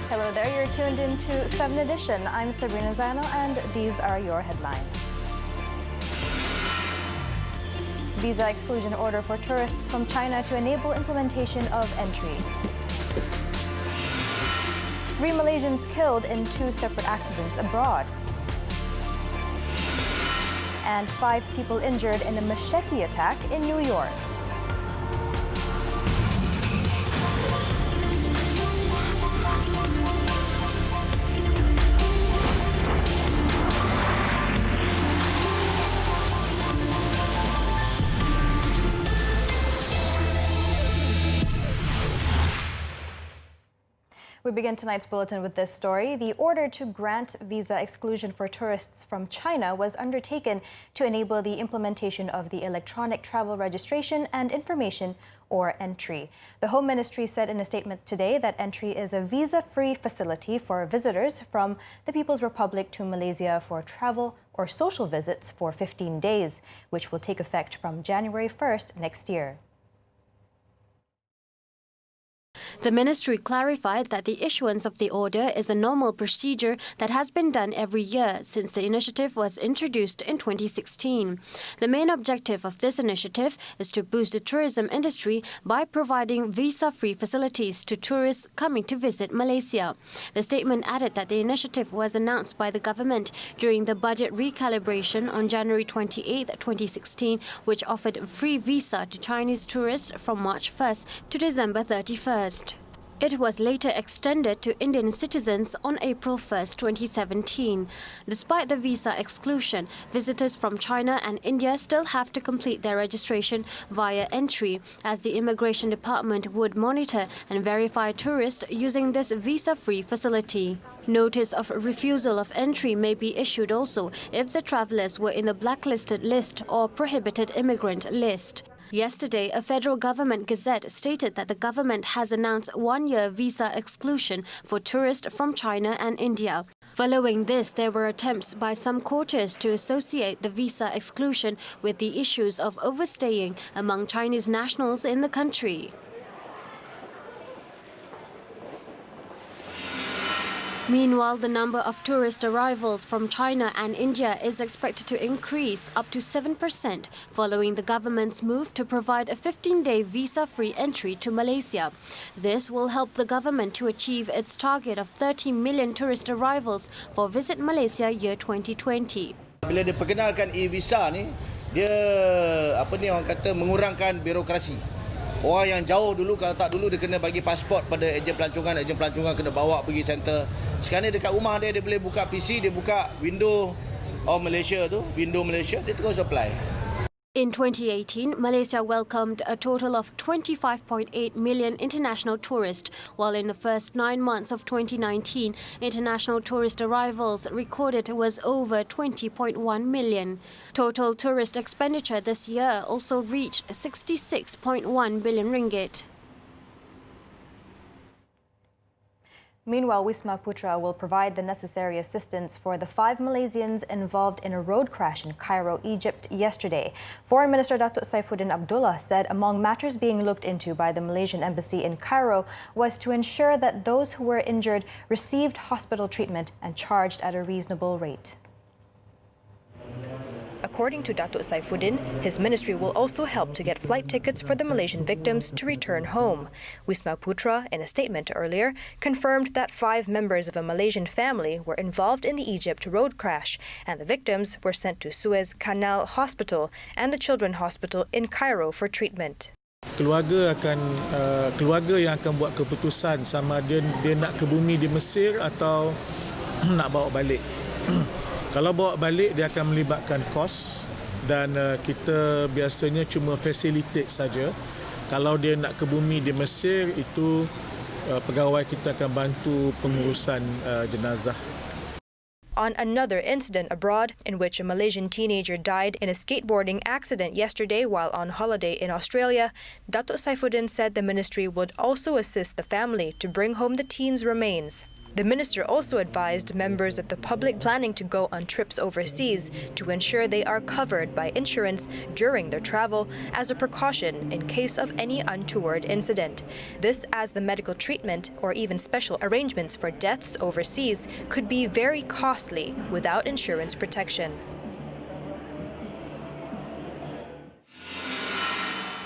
Hello there, you're tuned into 7Edition. I'm Sabrina Zano and these are your headlines. Visa exclusion order for tourists from China to enable implementation of entry. 3 Malaysians killed in 2 separate accidents abroad. And 5 people injured in a machete attack in New York. We begin tonight's bulletin with this story. The order to grant visa exclusion for tourists from China was undertaken to enable the implementation of the electronic travel registration and information, or entry. The Home Ministry said in a statement today that entry is a visa-free facility for visitors from the People's Republic to Malaysia for travel or social visits for 15 days, which will take effect from January 1st next year. The ministry clarified that the issuance of the order is a normal procedure that has been done every year since the initiative was introduced in 2016. The main objective of this initiative is to boost the tourism industry by providing visa-free facilities to tourists coming to visit Malaysia. The statement added that the initiative was announced by the government during the budget recalibration on January 28, 2016, which offered free visa to Chinese tourists from March 1st to December 31st. It was later extended to Indian citizens on April 1, 2017. Despite the visa exclusion, visitors from China and India still have to complete their registration via entry, as the Immigration Department would monitor and verify tourists using this visa-free facility. Notice of refusal of entry may be issued also if the travellers were in the blacklisted list or prohibited immigrant list. Yesterday, a federal government gazette stated that the government has announced 1-year visa exclusion for tourists from China and India. Following this, there were attempts by some quarters to associate the visa exclusion with the issues of overstaying among Chinese nationals in the country. Meanwhile, the number of tourist arrivals from China and India is expected to increase up to 7% following the government's move to provide a 15-day visa-free entry to Malaysia. This will help the government to achieve its target of 30 million tourist arrivals for Visit Malaysia year 2020. Bila dia perkenalkan e-visa ni, dia orang kata mengurangkan birokrasi. Orang yang jauh dulu, kalau tak dulu dia kena bagi pasport pada ejen pelancongan kena bawa pergi center. Sekarang ni dekat rumah dia boleh buka PC, dia buka window Malaysia, dia terus apply. In 2018, Malaysia welcomed a total of 25.8 million international tourists, while in the first 9 months of 2019, international tourist arrivals recorded was over 20.1 million. Total tourist expenditure this year also reached 66.1 billion ringgit. Meanwhile, Wisma Putra will provide the necessary assistance for the 5 Malaysians involved in a road crash in Cairo, Egypt yesterday. Foreign Minister Datuk Saifuddin Abdullah said among matters being looked into by the Malaysian embassy in Cairo was to ensure that those who were injured received hospital treatment and charged at a reasonable rate. According to Datuk Saifuddin, his ministry will also help to get flight tickets for the Malaysian victims to return home. Wisma Putra, in a statement earlier, confirmed that 5 members of a Malaysian family were involved in the Egypt road crash, and the victims were sent to Suez Canal Hospital and the Children's Hospital in Cairo for treatment. Keluarga yang akan buat keputusan sama dia nak ke bumi di Mesir atau nak bawa balik. Kalau bawa balik, dia akan melibatkan kos dan kita biasanya cuma facilitate saja. Kalau dia nak ke bumi di Mesir, itu pegawai kita akan bantu pengurusan jenazah. On another incident abroad, in which a Malaysian teenager died in a skateboarding accident yesterday while on holiday in Australia, Datuk Saifuddin said the ministry would also assist the family to bring home the teen's remains. The minister also advised members of the public planning to go on trips overseas to ensure they are covered by insurance during their travel as a precaution in case of any untoward incident. This as the medical treatment or even special arrangements for deaths overseas could be very costly without insurance protection.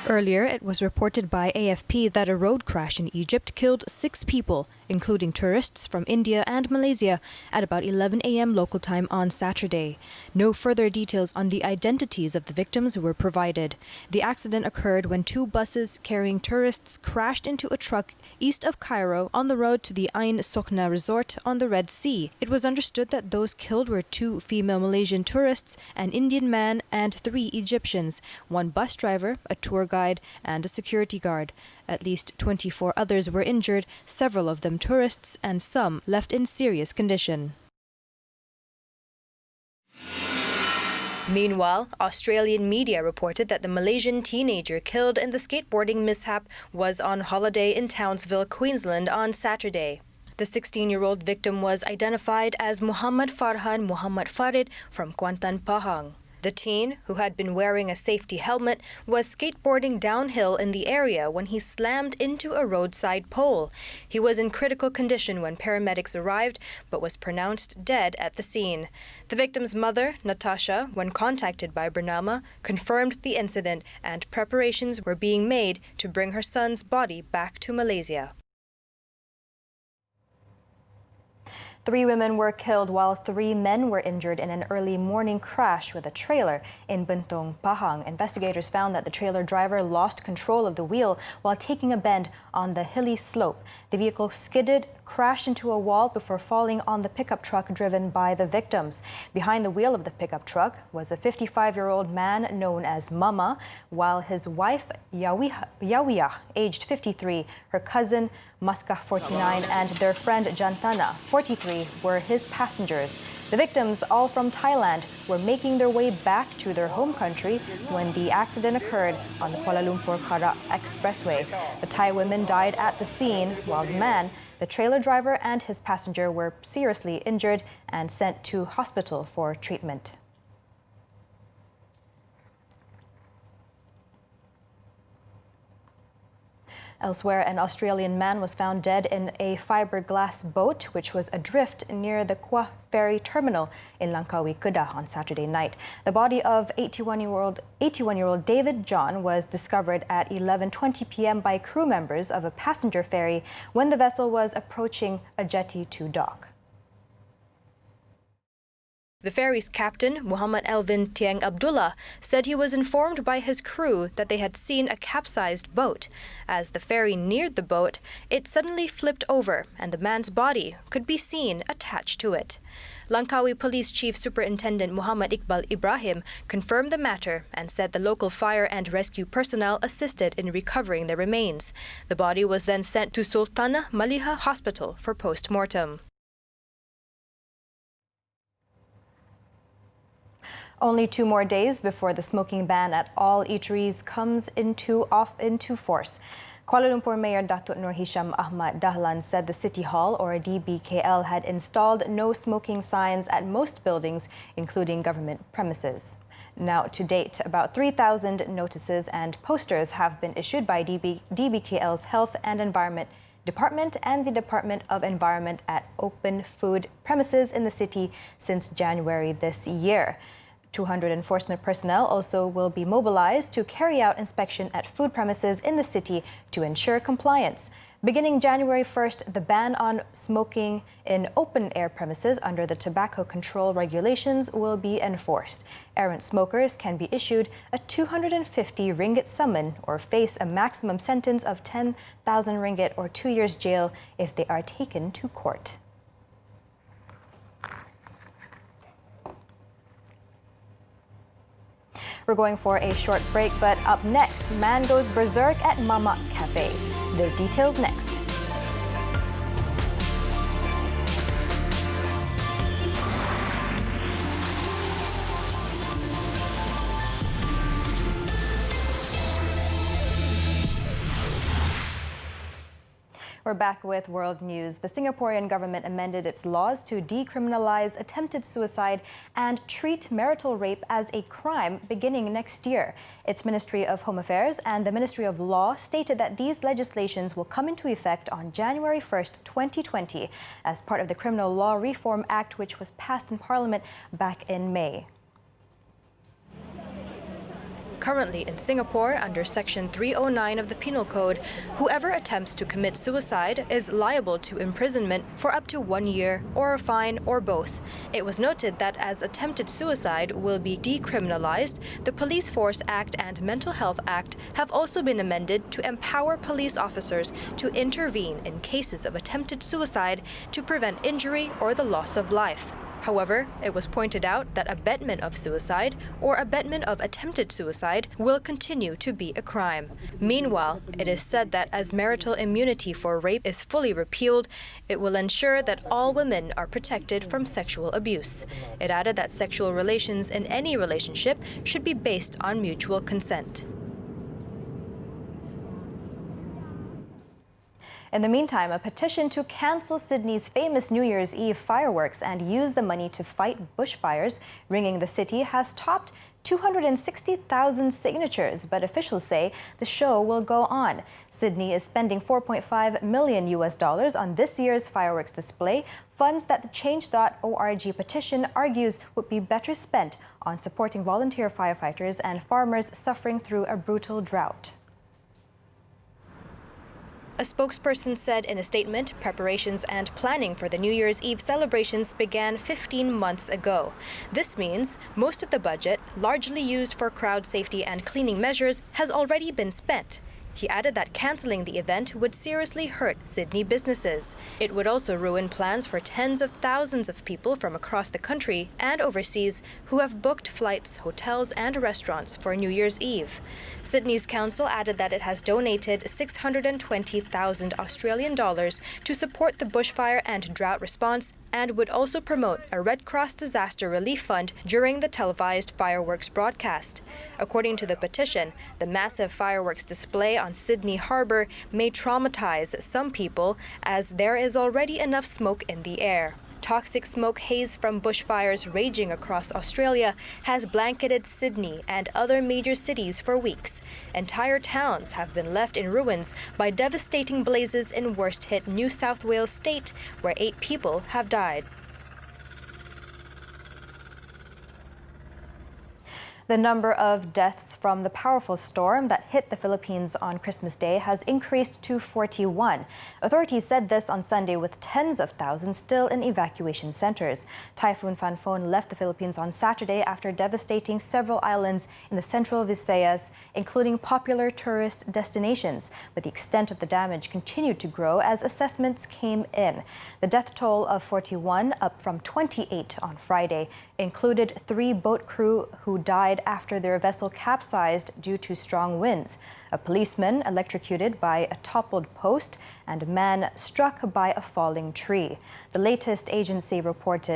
Earlier, it was reported by AFP that a road crash in Egypt killed 6 people, including tourists from India and Malaysia, at about 11 a.m. local time on Saturday. No further details on the identities of the victims were provided. The accident occurred when 2 buses carrying tourists crashed into a truck east of Cairo on the road to the Ain Sokhna resort on the Red Sea. It was understood that those killed were 2 female Malaysian tourists, an Indian man, and 3 Egyptians, 1 bus driver, a tour guide, and a security guard. At least 24 others were injured, several of them tourists, and some left in serious condition. Meanwhile, Australian media reported that the Malaysian teenager killed in the skateboarding mishap was on holiday in Townsville, Queensland on Saturday. The 16-year-old victim was identified as Muhammad Farhan Muhammad Farid from Kuantan, Pahang. The teen, who had been wearing a safety helmet, was skateboarding downhill in the area when he slammed into a roadside pole. He was in critical condition when paramedics arrived, but was pronounced dead at the scene. The victim's mother, Natasha, when contacted by Bernama, confirmed the incident and preparations were being made to bring her son's body back to Malaysia. 3 women were killed while 3 men were injured in an early morning crash with a trailer in Bentong, Pahang. Investigators found that the trailer driver lost control of the wheel while taking a bend on the hilly slope. The vehicle skidded, crashed into a wall before falling on the pickup truck driven by the victims. Behind the wheel of the pickup truck was a 55-year-old man known as Mama, while his wife, Yawiyah, aged 53, her cousin, Maskah, 49, and their friend Jantana, 43, were his passengers. The victims, all from Thailand, were making their way back to their home country when the accident occurred on the Kuala Lumpur-Kuala expressway. The Thai women died at the scene, while the man, the trailer driver, and his passenger were seriously injured and sent to hospital for treatment. Elsewhere, an Australian man was found dead in a fiberglass boat which was adrift near the Kuala ferry terminal in Langkawi, Kedah on Saturday night. The body of 81-year-old David John was discovered at 11:20 p.m. by crew members of a passenger ferry when the vessel was approaching a jetty to dock. The ferry's captain, Muhammad Elvin Tieng Abdullah, said he was informed by his crew that they had seen a capsized boat. As the ferry neared the boat, it suddenly flipped over and the man's body could be seen attached to it. Langkawi Police Chief Superintendent Muhammad Iqbal Ibrahim confirmed the matter and said the local fire and rescue personnel assisted in recovering the remains. The body was then sent to Sultanah Maliha Hospital for post-mortem. Only 2 more days before the smoking ban at all eateries comes into force. Kuala Lumpur Mayor Datuk Nur Hisham Ahmad Dahlan said the City Hall, or DBKL, had installed no smoking signs at most buildings, including government premises. Now, to date, about 3,000 notices and posters have been issued by DBKL's Health and Environment Department and the Department of Environment at open food premises in the city since January this year. 200 enforcement personnel also will be mobilized to carry out inspection at food premises in the city to ensure compliance. Beginning January 1st, the ban on smoking in open-air premises under the tobacco control regulations will be enforced. Errant smokers can be issued a 250 ringgit summon or face a maximum sentence of 10,000 ringgit or 2 years jail if they are taken to court. We're going for a short break, but up next, man goes berserk at Mama Cafe. The details next. We're back with world news. The Singaporean government amended its laws to decriminalize attempted suicide and treat marital rape as a crime beginning next year. Its Ministry of Home Affairs and the Ministry of Law stated that these legislations will come into effect on January 1st, 2020, as part of the Criminal Law Reform Act, which was passed in Parliament back in May. Currently in Singapore, under Section 309 of the Penal Code, whoever attempts to commit suicide is liable to imprisonment for up to 1 year or a fine or both. It was noted that as attempted suicide will be decriminalized, the Police Force Act and Mental Health Act have also been amended to empower police officers to intervene in cases of attempted suicide to prevent injury or the loss of life. However, it was pointed out that abetment of suicide or abetment of attempted suicide will continue to be a crime. Meanwhile, it is said that as marital immunity for rape is fully repealed, it will ensure that all women are protected from sexual abuse. It added that sexual relations in any relationship should be based on mutual consent. In the meantime, a petition to cancel Sydney's famous New Year's Eve fireworks and use the money to fight bushfires ringing the city has topped 260,000 signatures, but officials say the show will go on. Sydney is spending $4.5 million on this year's fireworks display, funds that the Change.org petition argues would be better spent on supporting volunteer firefighters and farmers suffering through a brutal drought. A spokesperson said in a statement, preparations and planning for the New Year's Eve celebrations began 15 months ago. This means most of the budget, largely used for crowd safety and cleaning measures, has already been spent. He added that cancelling the event would seriously hurt Sydney businesses. It would also ruin plans for tens of thousands of people from across the country and overseas who have booked flights, hotels and restaurants for New Year's Eve. Sydney's council added that it has donated 620,000 Australian dollars to support the bushfire and drought response and would also promote a Red Cross disaster relief fund during the televised fireworks broadcast. According to the petition, the massive fireworks display on Sydney Harbour may traumatize some people as there is already enough smoke in the air. Toxic smoke haze from bushfires raging across Australia has blanketed Sydney and other major cities for weeks. Entire towns have been left in ruins by devastating blazes in worst-hit New South Wales state, where 8 people have died. The number of deaths from the powerful storm that hit the Philippines on Christmas Day has increased to 41. Authorities said this on Sunday, with tens of thousands still in evacuation centers. Typhoon Fonfon left the Philippines on Saturday after devastating several islands in the central Visayas, including popular tourist destinations. But the extent of the damage continued to grow as assessments came in. The death toll of 41, up from 28 on Friday, included 3 boat crew who died after their vessel capsized due to strong winds, a policeman electrocuted by a toppled post, and a man struck by a falling tree. The latest agency report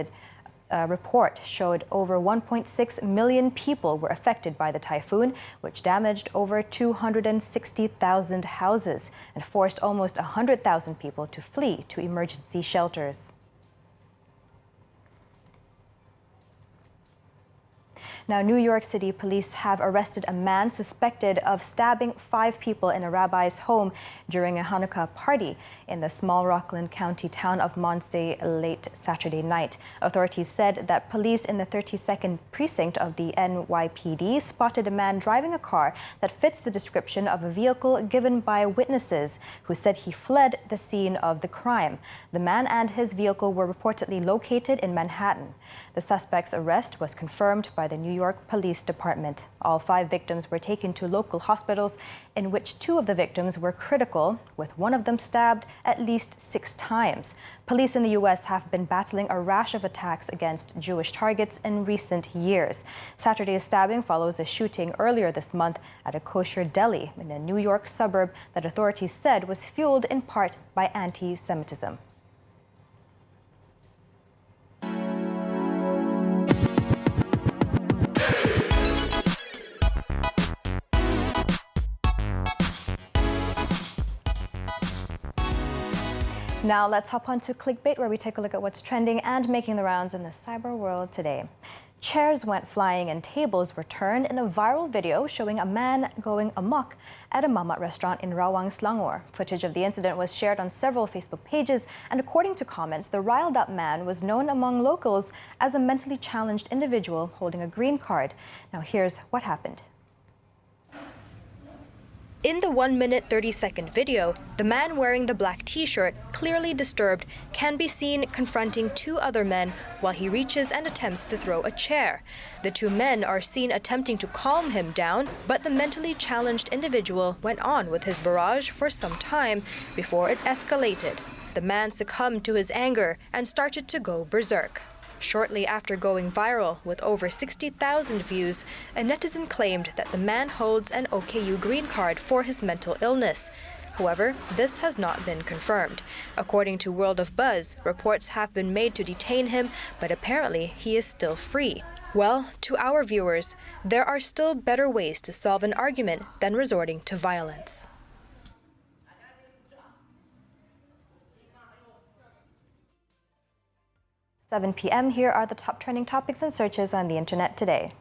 showed over 1.6 million people were affected by the typhoon, which damaged over 260,000 houses and forced almost 100,000 people to flee to emergency shelters. Now, New York City police have arrested a man suspected of stabbing 5 people in a rabbi's home during a Hanukkah party in the small Rockland County town of Monsey late Saturday night. Authorities said that police in the 32nd precinct of the NYPD spotted a man driving a car that fits the description of a vehicle given by witnesses who said he fled the scene of the crime. The man and his vehicle were reportedly located in Manhattan. The suspect's arrest was confirmed by the New York Police Department. All 5 victims were taken to local hospitals, in which 2 of the victims were critical, with one of them stabbed at least 6 times. Police in the U.S. have been battling a rash of attacks against Jewish targets in recent years. Saturday's stabbing follows a shooting earlier this month at a kosher deli in a New York suburb that authorities said was fueled in part by anti-Semitism. Now let's hop on to Clickbait, where we take a look at what's trending and making the rounds in the cyber world today. Chairs went flying and tables were turned in a viral video showing a man going amok at a mamak restaurant in Rawang, Selangor. Footage of the incident was shared on several Facebook pages, and according to comments, the riled-up man was known among locals as a mentally challenged individual holding a green card. Now here's what happened. In the 1-minute 30-second video, the man wearing the black t-shirt, clearly disturbed, can be seen confronting two other men while he reaches and attempts to throw a chair. The two men are seen attempting to calm him down, but the mentally challenged individual went on with his barrage for some time before it escalated. The man succumbed to his anger and started to go berserk. Shortly after going viral with over 60,000 views, a netizen claimed that the man holds an OKU green card for his mental illness. However, this has not been confirmed. According to World of Buzz, reports have been made to detain him, but apparently he is still free. Well, to our viewers, there are still better ways to solve an argument than resorting to violence. 7 p.m. Here are the top trending topics and searches on the internet today.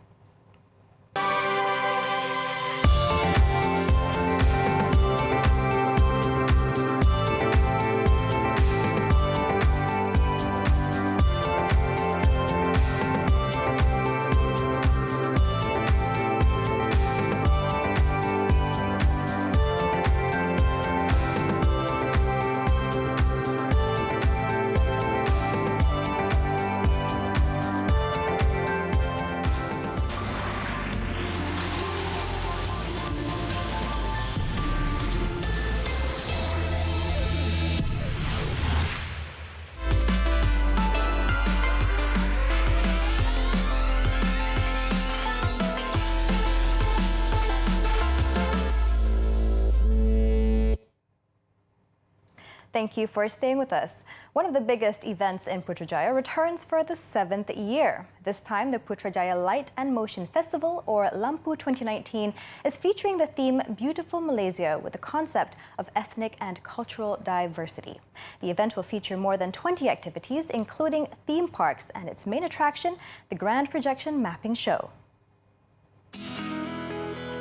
Thank you for staying with us. One of the biggest events in Putrajaya returns for the 7th year. This time, the Putrajaya Light and Motion Festival, or Lambu 2019, is featuring the theme Beautiful Malaysia with the concept of ethnic and cultural diversity. The event will feature more than 20 activities, including theme parks and its main attraction, the Grand Projection Mapping Show.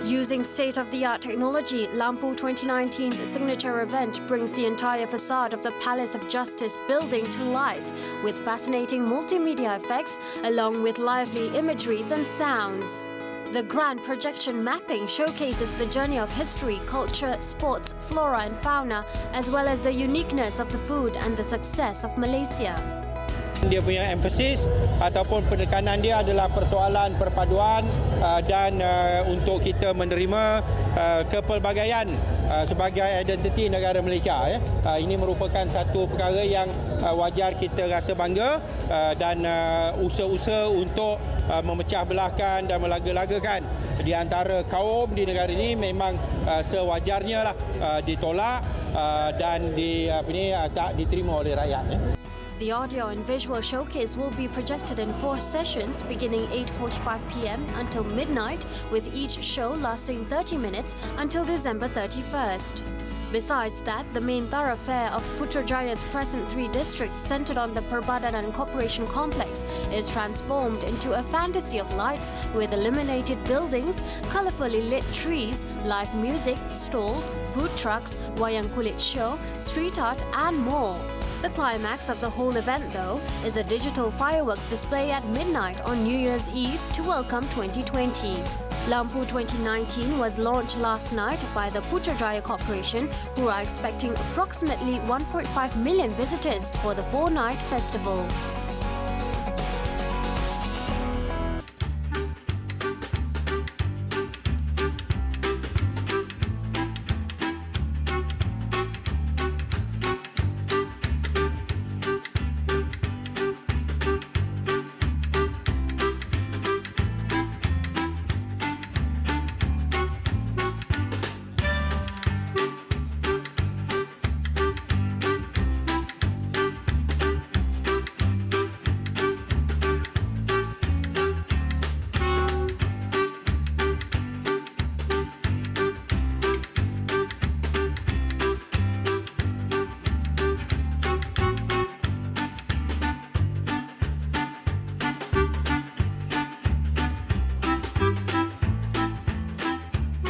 Using state-of-the-art technology, Lampu 2019's signature event brings the entire facade of the Palace of Justice building to life with fascinating multimedia effects along with lively imageries and sounds. The Grand Projection Mapping showcases the journey of history, culture, sports, flora and fauna, as well as the uniqueness of the food and the success of Malaysia. Dia punya emphasis ataupun penekanan dia adalah persoalan perpaduan dan untuk kita menerima kepelbagaian sebagai identiti negara Malaysia. Ini merupakan satu perkara yang wajar kita rasa bangga dan usaha-usaha untuk memecah belahkan dan melaga-lagakan di antara kaum di negara ini memang sewajarnya lah ditolak dan tak diterima oleh rakyat. The audio and visual showcase will be projected in 4 sessions beginning 8:45 p.m. until midnight, with each show lasting 30 minutes until December 31st. Besides that, the main thoroughfare of Putrajaya's present 3 districts centered on the Perbadanan Corporation complex is transformed into a fantasy of lights with illuminated buildings, colorfully lit trees, live music, stalls, food trucks, wayang kulit show, street art and more. The climax of the whole event, though, is a digital fireworks display at midnight on New Year's Eve to welcome 2020. Lampu 2019 was launched last night by the Putrajaya Corporation, who are expecting approximately 1.5 million visitors for the 4-night festival.